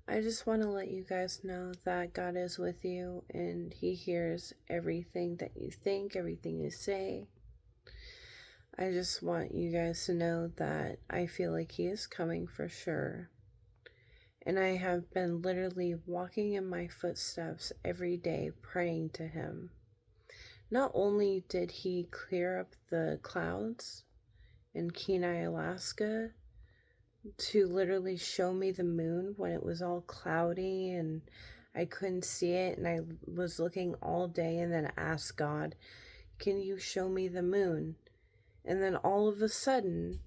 I just want to let you guys know that God is with you and He hears everything that you think, everything you say. I just want you guys to know that I feel like He is coming for sure. And I have been literally walking in my footsteps every day praying to Him. Not only did He clear up the clouds in Kenai, Alaska, to literally show me the moon when it was all cloudy and I couldn't see it, and I was looking all day and then asked God, can you show me the moon? And then all of a sudden,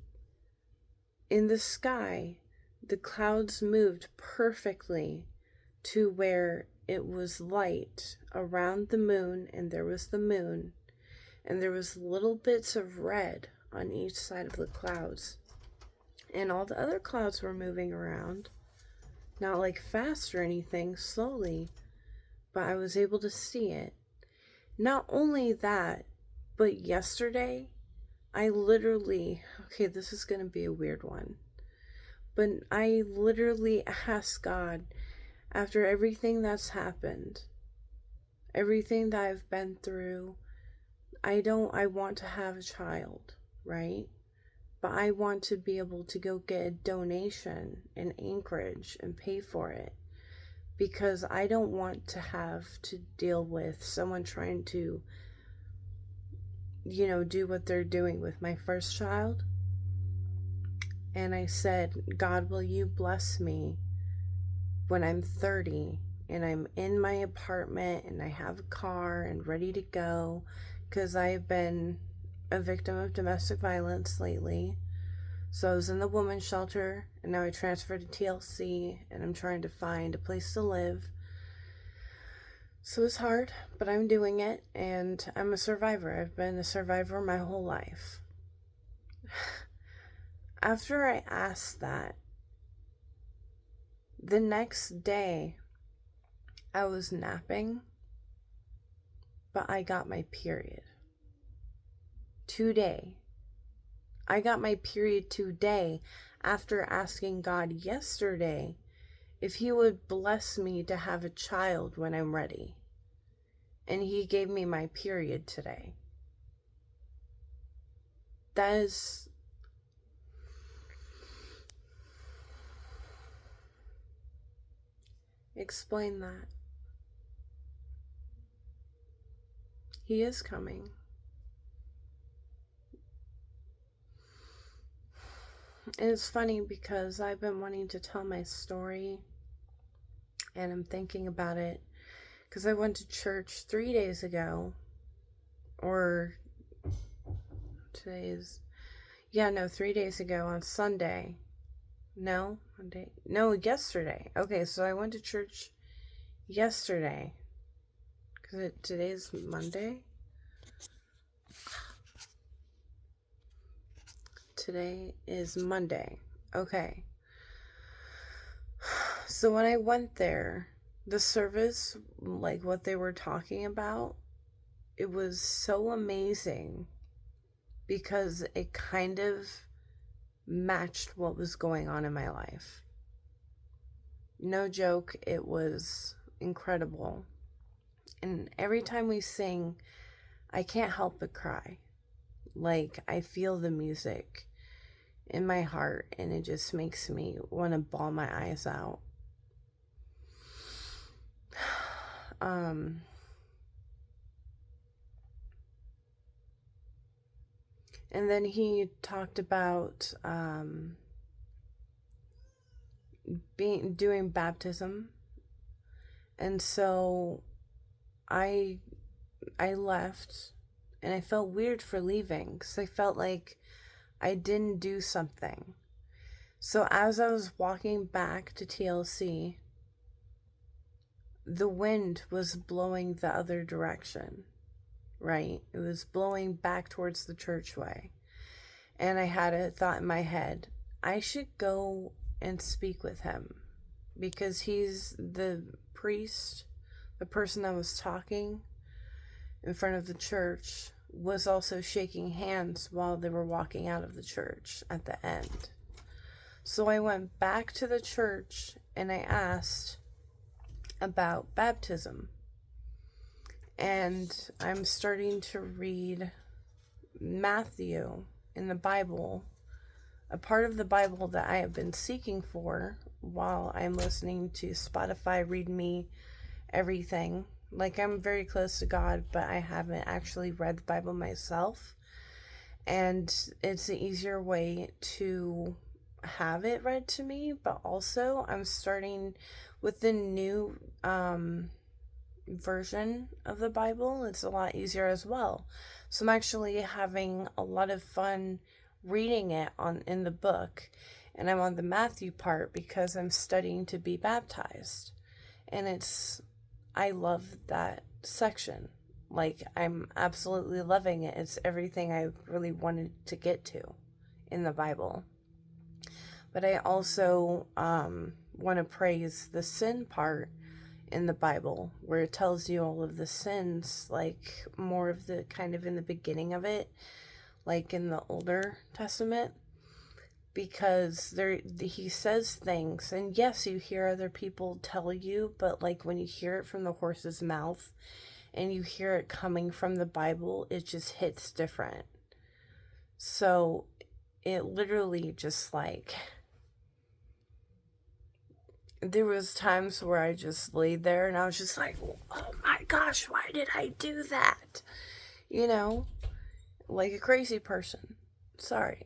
in the sky, the clouds moved perfectly to where it was light around the moon, and there was the moon, and there was little bits of red on each side of the clouds. And all the other clouds were moving around. Not like fast or anything, slowly, but I was able to see it. Not only that, but yesterday, I literally, okay, this is going to be a weird one, but I literally asked God, after everything that's happened, everything that I've been through, I want to have a child, right? But I want to be able to go get a donation in Anchorage and pay for it, because I don't want to have to deal with someone trying to, do what they're doing with my first child. And I said, God, will you bless me when I'm 30 and I'm in my apartment and I have a car and ready to go, because I've been a victim of domestic violence lately. So I was in the women's shelter, and now I transferred to TLC, and I'm trying to find a place to live. So it's hard, but I'm doing it, and I'm a survivor. I've been a survivor my whole life. After I asked that, the next day, I was napping, but I got my period. Today. I got my period today after asking God yesterday if He would bless me to have a child when I'm ready. And He gave me my period today. That is... Explain that. He is coming. And it's funny because I've been wanting to tell my story, and I'm thinking about it because I went to church 3 days ago, or 3 days ago on Sunday. No, Monday. No, yesterday. Okay, so I went to church yesterday because today's Monday. Today is Monday. Okay. So when I went there, the service, like what they were talking about, it was so amazing because it kind of matched what was going on in my life. No joke, it was incredible. And every time we sing, I can't help but cry. Like, I feel the music in my heart, and it just makes me want to bawl my eyes out. And then he talked about doing baptism, and so I left, and I felt weird for leaving because I felt like I didn't do something. So as I was walking back to TLC, the wind was blowing the other direction, right? It was blowing back towards the churchway. And I had a thought in my head, I should go and speak with him, because he's the priest, the person that was talking in front of the church was also shaking hands while they were walking out of the church at the end. So I went back to the church and I asked about baptism. And I'm starting to read Matthew in the Bible, a part of the Bible that I have been seeking for while I'm listening to Spotify read me everything. Like, I'm very close to God, but I haven't actually read the Bible myself. And it's an easier way to have it read to me, but also I'm starting with the new version of the Bible. It's a lot easier as well. So I'm actually having a lot of fun reading it in the book, and I'm on the Matthew part because I'm studying to be baptized. And I love that section. Like, I'm absolutely loving it. It's everything I really wanted to get to in the Bible. But I also want to praise the sin part in the Bible, where it tells you all of the sins, like more of the kind of in the beginning of it, like in the Older Testament, because he says things, and yes, you hear other people tell you, but like when you hear it from the horse's mouth and you hear it coming from the Bible, it just hits different. So it literally just like, there was times where I just laid there and I was just like, oh my gosh, why did I do that? You know, like a crazy person. Sorry.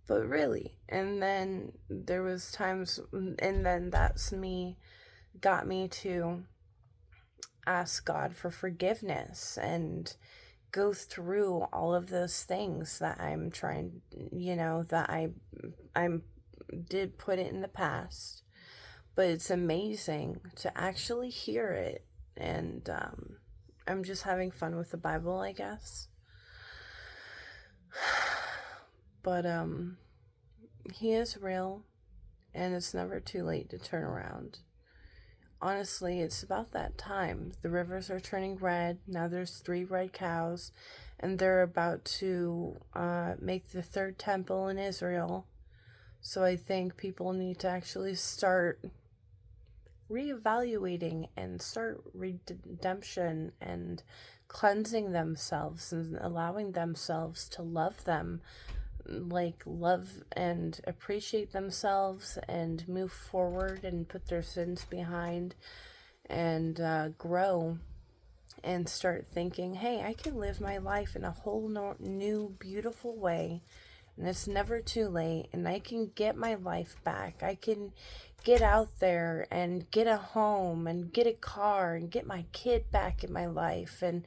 But really. And then there was times, and then got me to ask God for forgiveness and go through all of those things that I'm trying, that I'm did put it in the past. But it's amazing to actually hear it, and I'm just having fun with the Bible, I guess. But he is real, and it's never too late to turn around. Honestly, it's about that time. The rivers are turning red. Now there's 3 red cows, and they're about to make the 3rd temple in Israel. So I think people need to actually start reevaluating and start redemption and cleansing themselves and allowing themselves to love and appreciate themselves and move forward and put their sins behind and grow and start thinking, hey, I can live my life in a whole new beautiful way, and it's never too late, and I can get my life back. I can get out there and get a home and get a car and get my kid back in my life and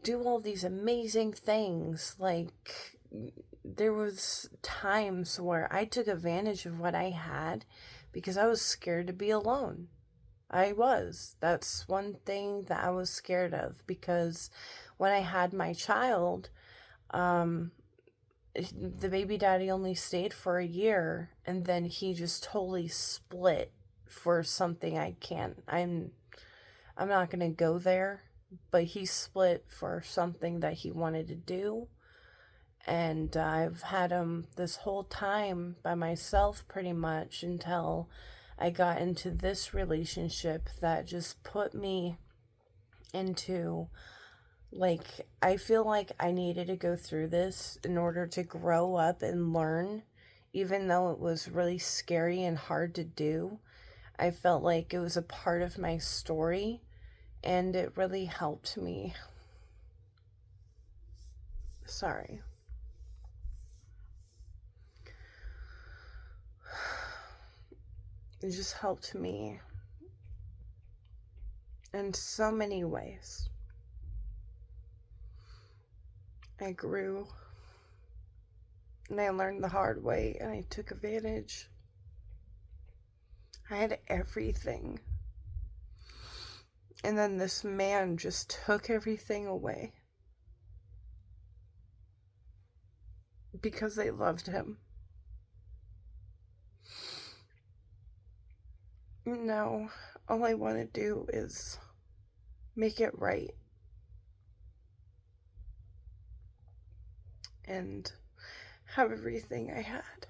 do all these amazing things. Like, there was times where I took advantage of what I had because I was scared to be alone. That's one thing that I was scared of, because when I had my child, the baby daddy only stayed for a year, and then he just totally split for something I'm not going to go there, but he split for something that he wanted to do. And I've had him this whole time by myself pretty much until I got into this relationship that just put me into, like, I feel like I needed to go through this in order to grow up and learn, even though it was really scary and hard to do. I felt like it was a part of my story, and it really helped me. Sorry. It just helped me in so many ways. I grew, and I learned the hard way, and I took advantage. I had everything. And then this man just took everything away because they loved him. Now, all I want to do is make it right and have everything I had.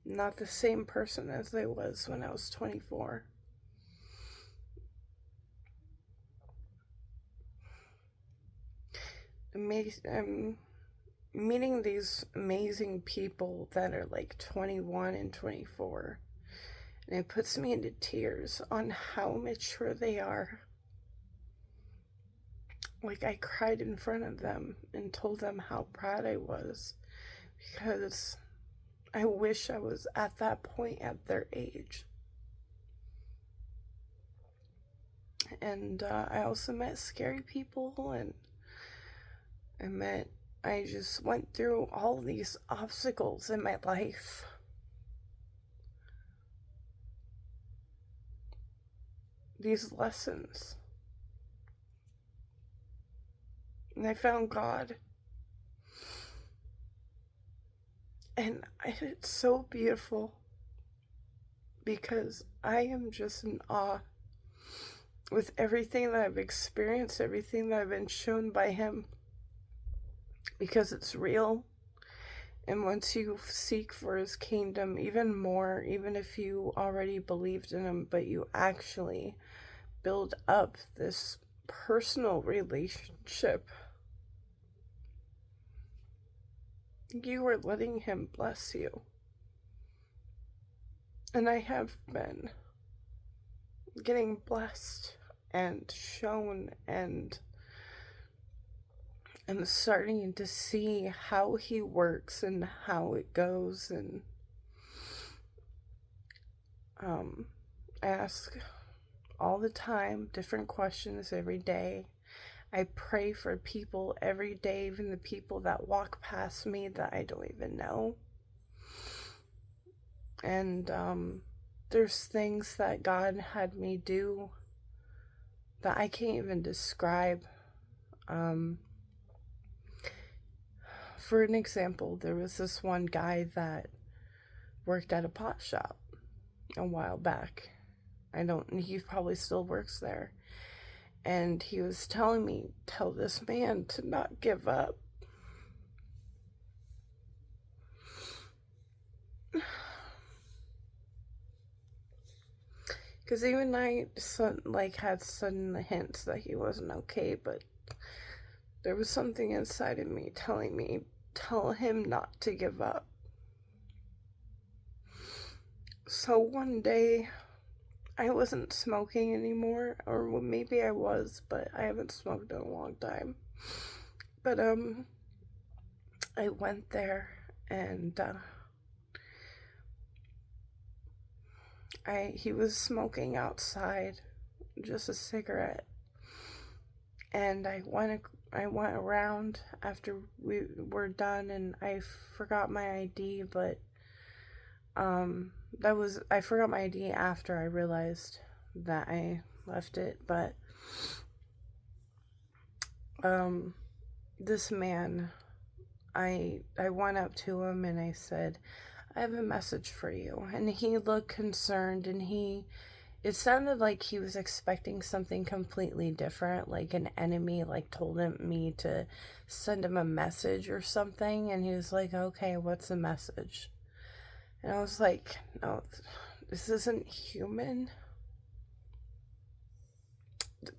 not the same person as I was when I was 24. I'm meeting these amazing people that are like 21 and 24, and it puts me into tears on how mature they are. Like, I cried in front of them and told them how proud I was, because I wish I was at that point at their age. And I also met scary people, and I just went through all these obstacles in my life. These lessons. And I found God. And it's so beautiful, because I am just in awe with everything that I've experienced, everything that I've been shown by Him, because it's real. And once you seek for His kingdom even more, even if you already believed in Him, but you actually build up this personal relationship, you are letting Him bless you. And I have been getting blessed and shown, and I'm starting to see how He works and how it goes, and ask all the time different questions every day. I pray for people every day, even the people that walk past me that I don't even know. And there's things that God had me do that I can't even describe. For an example, there was this one guy that worked at a pot shop a while back. He probably still works there. And he was telling me, tell this man to not give up. Because even I had sudden hints that he wasn't okay, but there was something inside of me telling me, tell him not to give up. So one day, I wasn't smoking anymore, or maybe I was, but I haven't smoked in a long time. But I went there, and he was smoking outside, just a cigarette. And I went around after we were done, and I forgot my ID, but I forgot my ID after I realized that I left it. But this man, I went up to him and I said, I have a message for you. And he looked concerned, and it sounded like he was expecting something completely different, like an enemy told me to send him a message or something. And he was like, okay, what's the message? And I was like, no, this isn't human.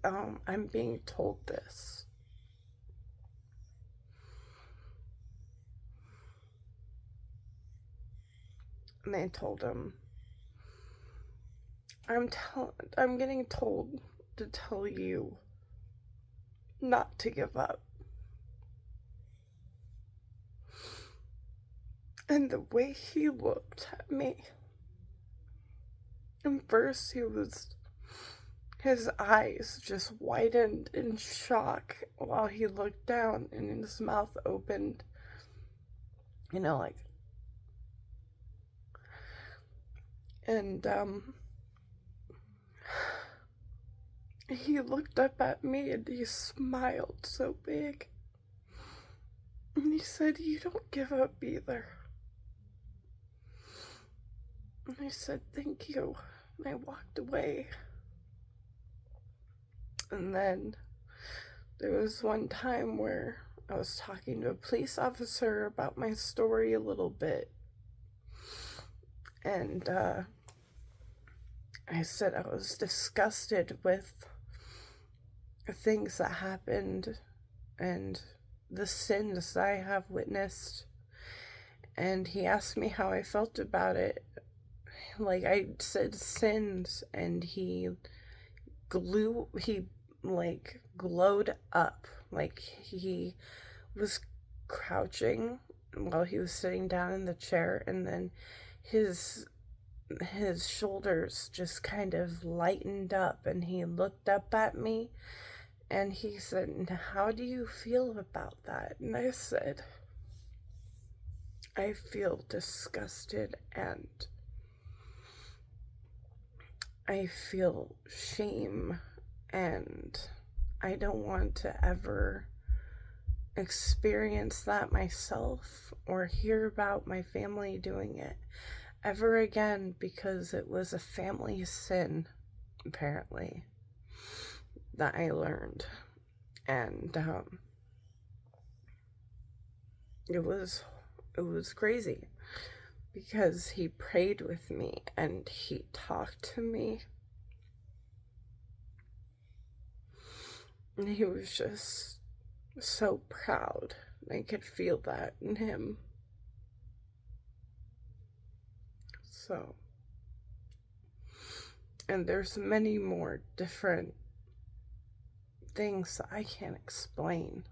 I'm being told this. And they told him, I'm getting told to tell you not to give up. And the way he looked at me, and first his eyes just widened in shock while he looked down, and his mouth opened, and he looked up at me and he smiled so big. And he said, you don't give up either. And I said, thank you. And I walked away. And then there was one time where I was talking to a police officer about my story a little bit. And I said I was disgusted with things that happened and the sins I have witnessed. And he asked me how I felt about it. Like, I said sins, and he glowed up. Like, he was crouching while he was sitting down in the chair, and then his shoulders just kind of lightened up, and he looked up at me, and he said, "How do you feel about that?" And I said, "I feel disgusted, and I feel shame, and I don't want to ever experience that myself or hear about my family doing it ever again, because it was a family sin, apparently, that I learned." And it was crazy, because he prayed with me and he talked to me, and he was just so proud. I could feel that in him. So, and there's many more different things I can't explain.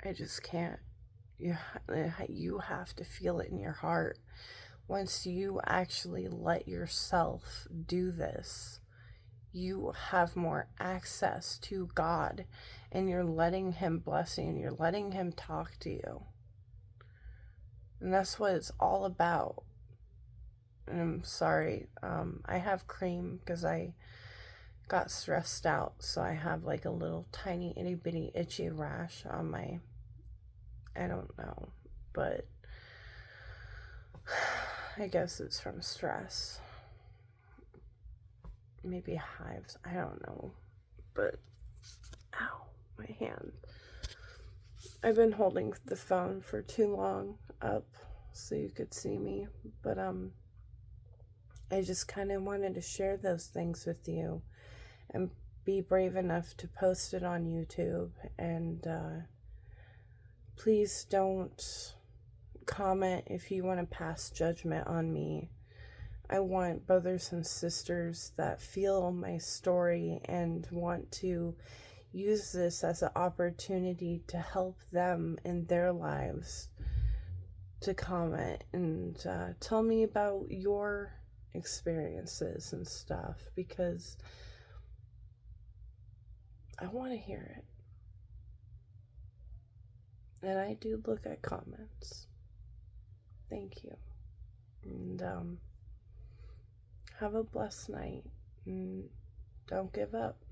I just can't. You have to feel it in your heart. Once you actually let yourself do this, you have more access to God, and you're letting Him bless you, and you're letting Him talk to you. And that's what it's all about. And I'm sorry, I have cream because I got stressed out, so I have like a little tiny itty bitty itchy rash on my, I don't know, but I guess it's from stress. Maybe hives, I don't know. But, ow, my hand. I've been holding the phone for too long up so you could see me. But, I just kind of wanted to share those things with you and be brave enough to post it on YouTube. And please don't comment if you want to pass judgment on me. I want brothers and sisters that feel my story and want to use this as an opportunity to help them in their lives to comment and tell me about your experiences and stuff, because I want to hear it. And I do look at comments. Thank you. And have a blessed night. And don't give up.